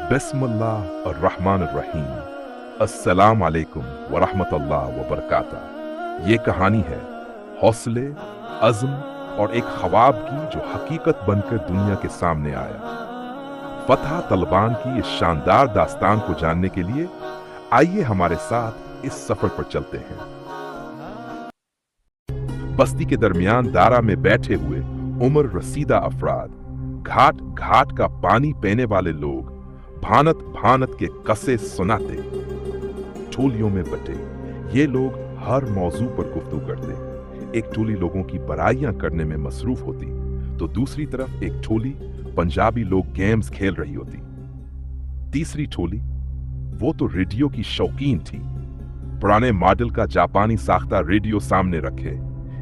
बिस्मिल्लाह अर्रहमान अर्रहीम। अस्सलाम वालेकुम वरहमतुल्लाह वबरकातुह। ये कहानी है हौसले, अज़्म और एक ख्वाब की जो हकीकत बनकर दुनिया के सामने आया। फतह तालिबान की इस शानदार दास्तान को जानने के लिए आइए हमारे साथ इस सफर पर चलते हैं। बस्ती के दरमियान दारा में बैठे हुए उम्र रसीदा अफराद, घाट घाट का पानी पीने वाले लोग, भानत भानत के कसे सुनाते, टोलियों में बटे ये लोग हर मौजू पर गुफ्तगू करते। एक टोली लोगों की बड़ाइयां करने में मसरूफ होती तो दूसरी तरफ एक टोली पंजाबी लोग गेम्स खेल रही होती। तीसरी टोली वो तो रेडियो की शौकीन थी। पुराने मॉडल का जापानी साख्ता रेडियो सामने रखे,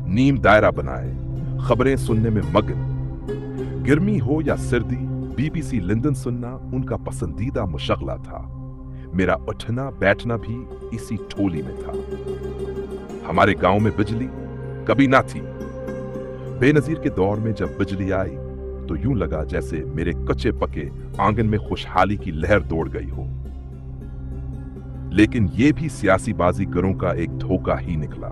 नीम दायरा बनाए, खबरें सुनने में मगन। गर्मी हो या सर्दी, बीबीसी लंदन सुनना उनका पसंदीदा मुशगला था। मेरा उठना बैठना भी इसी टोली में था। हमारे गांव में बिजली कभी ना थी। बेनजीर के दौर में जब बिजली आई तो यूं लगा जैसे मेरे कच्चे पके आंगन में खुशहाली की लहर दौड़ गई हो। लेकिन यह भी सियासी बाजीगरों का एक धोखा ही निकला।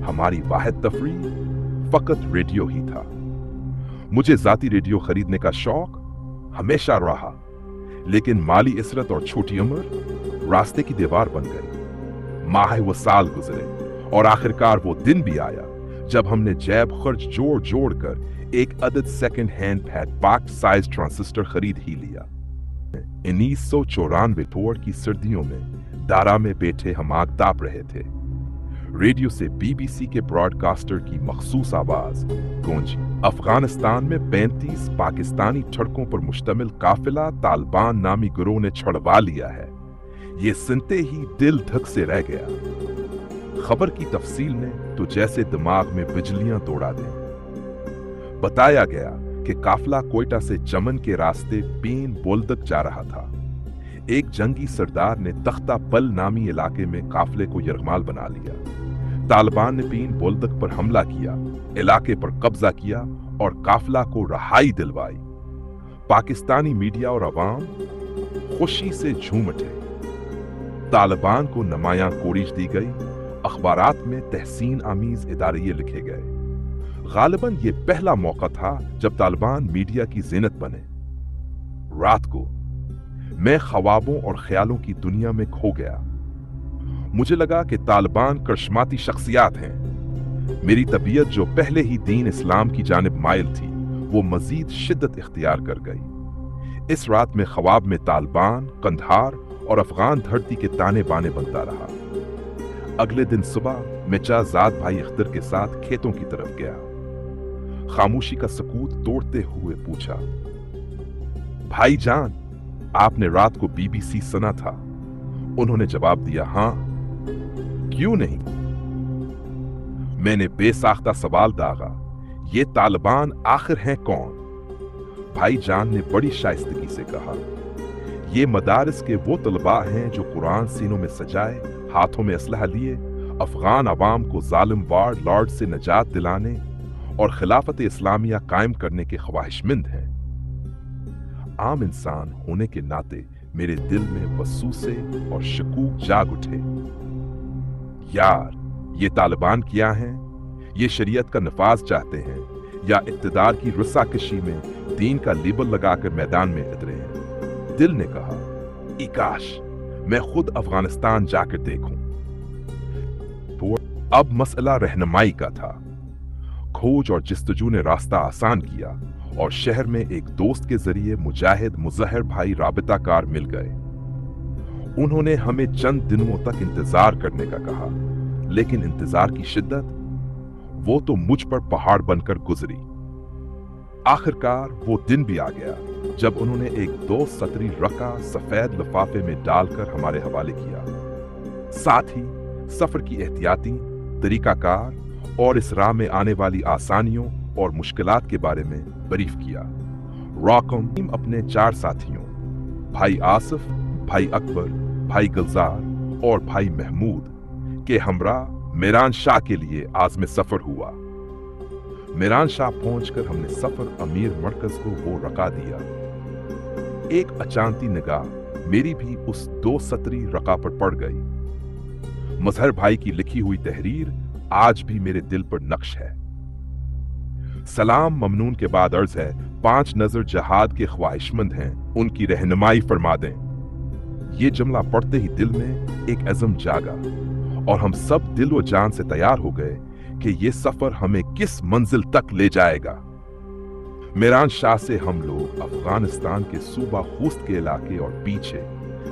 हमारी वाहिद तफरीह फकत रेडियो ही था। मुझे जाती रेडियो खरीदने का शौक हमेशा रहा, लेकिन माली इसरत और छोटी उम्र रास्ते की दीवार बन गई। माह वो साल गुजरे और आखिरकार वो दिन भी आया जब हमने जेब खर्च जोड़ जोड़ कर एक अदद second hand pack size transistor खरीद ही लिया। 1994 पोर की सर्दियों में दारा में बैठे हम आग ताप रहे थे। रेडियो से बीबीसी के ब्रॉडकास्टर की मखसूस आवाज गूंजी। अफगानिस्तान में 35 पाकिस्तानी ठड़कों पर मुश्तमिल काफिला तालिबान नामी गिरोह ने छुड़वा लिया है। ये सुनते ही दिल धक से रह गया। खबर की तफसील ने तो जैसे दिमाग में बिजलियां दौड़ा दें। बताया गया कि काफिला कोयटा से चमन के रास्ते पीन बोलदक जा रहा था। एक जंगी सरदार ने तख्ता पल नामी इलाके में काफिले को यरगमाल बना लिया। तालिबान ने पीन बोलदक पर हमला किया, इलाके पर कब्जा किया और काफिला को रहाई दिलवाई। पाकिस्तानी मीडिया और अवाम खुशी से झूम उठे। तालिबान को नमायां कोरिश दी गई, अखबारात में तहसीन आमीज इदारिये लिखे गए। गालिबन ये पहला मौका था जब तालिबान मीडिया की ज़ीनत बने। रात को मैं ख्वाबों और ख्यालों की दुनिया में खो गया। मुझे लगा कि तालिबान करिश्माती शख्सियात हैं। मेरी तबीयत जो पहले ही दीन इस्लाम की जानिब माइल थी वो मजीद शिद्दत इख्तियार कर गई। इस रात में ख्वाब में तालिबान, कंधार और अफगान धरती के ताने बाने बनता रहा। अगले दिन सुबह मैं जाद भाई अख्तर के साथ खेतों की तरफ गया। खामोशी का सकूत तोड़ते हुए पूछा, भाई जान, आपने रात को बीबीसी सुना था? उन्होंने जवाब दिया, हाँ, क्यों नहीं? मैंने बेसाख्ता सवाल दागा, ये तालिबान आखिर हैं कौन? भाई जान ने बड़ी शाइस्तगी से कहा, ये मदारिस के वो तलबा हैं जो कुरान सीनों में सजाए, हाथों में असलहा लिए अफगान अवाम को जालिम वार लॉर्ड से निजात दिलाने और खिलाफत इस्लामिया कायम करने के ख्वाहिशमंद हैं। आम इंसान होने के नाते मेरे दिल में वसूसे और शकूक जाग उठे। यार, ये तालिबान क्या हैं? ये शरीयत का नफाज चाहते हैं या इक़्तिदार की रस्साकशी में दीन का लेबल लगाकर मैदान में उतरे हैं? दिल ने कहा, इकाश मैं खुद अफगानिस्तान जाकर देखूं। तो अब मसला रहनुमाई का था। खोज और जिस्तजू ने रास्ता आसान किया और शहर में एक दोस्त के जरिए मुजाहिद मुजहर भाई राबिताकार मिल गए। उन्होंने हमें चंद दिनों तक इंतजार करने का कहा, लेकिन इंतजार की शिद्दत वो तो मुझ पर पहाड़ बनकर गुजरी। आखिरकार वो दिन भी आ गया जब उन्होंने एक 2 सतरी रका सफेद लिफाफे में डालकर हमारे हवाले किया। साथ ही सफर की एहतियाती तरीकाकार और इस राह में आने वाली आसानियों और मुश्किलात के बारे में बरीफ किया। रॉकम अपने 4 साथियों भाई आसिफ, भाई अकबर, भाई गुलजार और भाई महमूद के हमरा मीरान शाह के लिए आज़म सफर हुआ। मीरान शाह पहुंचकर हमने सफर अमीर मरकज को वो रका दिया। एक अचानती निगाह मेरी भी उस 2 सतरी रका पर पड़ गई। मजहर भाई की लिखी हुई तहरीर आज भी मेरे दिल पर नक्श है। सलाम ममनून के बाद अर्ज है, 5 नजर जहाद के ख्वाहिशमंद हैं, उनकी रहनुमाई फरमा दें। ये जुमला पढ़ते ही दिल में एक अज़म जागा और हम सब दिल व जान से तैयार हो गए कि ये सफर हमें किस मंजिल तक ले जाएगा। मीरान शाह से हम लोग अफगानिस्तान के सूबा खूस्त के इलाके और पीछे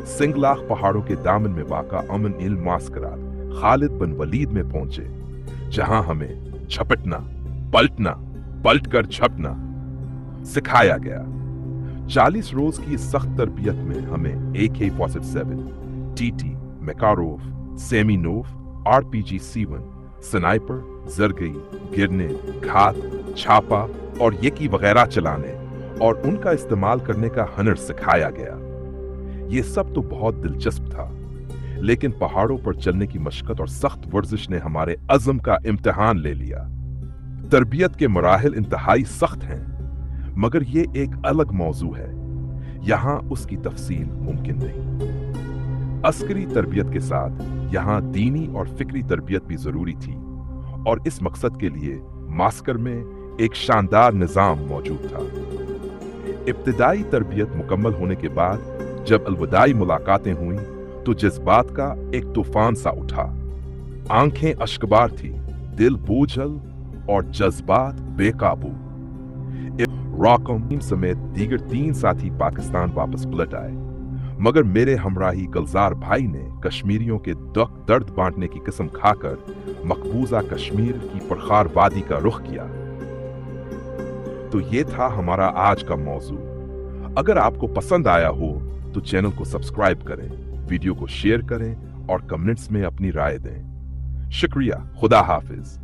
सिंगलाख पहाड़ों के दामन में वाक़ा अमन इल मास्करात खालिद बिन वलीद में पहुंचे, जहां हमें झपटना, पलटना, पलटकर झपटना सिखाया गया। 40 रोज की इस सख्त तरबियत में हमें AK-47, TT, मैकारोव, सेमिनोव, RPG-7, स्नाइपर, जरगई, गिरनेड, घात, छापा और येकी वगैरह चलाने और उनका इस्तेमाल करने का हुनर सिखाया गया। ये सब तो बहुत दिलचस्प था, लेकिन पहाड़ों पर चलने की मशक्कत और सख्त वर्जिश ने हमारे अज़म का इम्तिहान ले लिया। तरबियत के मराहिल इंतहाई सख्त हैं, मगर ये एक अलग मौजू है, यहां उसकी तफसील मुमकिन नहीं। अस्करी तरबियत के साथ यहां दीनी और फिक्री तरबियत भी जरूरी थी और इस मकसद के लिए मास्कर में एक शानदार निजाम मौजूद था। इब्तिदाई तरबियत मुकम्मल होने के बाद जब अलविदाई मुलाकातें हुई तो जज्बात का एक तूफान सा उठा। आंखें अश्कबार थी, दिल बोझल और जज्बात बेकाबू। रॉकम समेत दीगर 3 साथी पाकिस्तान वापस पलट आए, मगर मेरे हमराही गलजार भाई ने कश्मीरियों के दर्द बांटने की कसम खाकर मकबूजा कश्मीर की परखार वादी का रुख किया। तो ये था हमारा आज का मौजू। अगर आपको पसंद आया हो तो चैनल को सब्सक्राइब करें, वीडियो को शेयर करें और कमेंट्स में अपनी राय दें। शुक्रिया, खुदा हाफिज।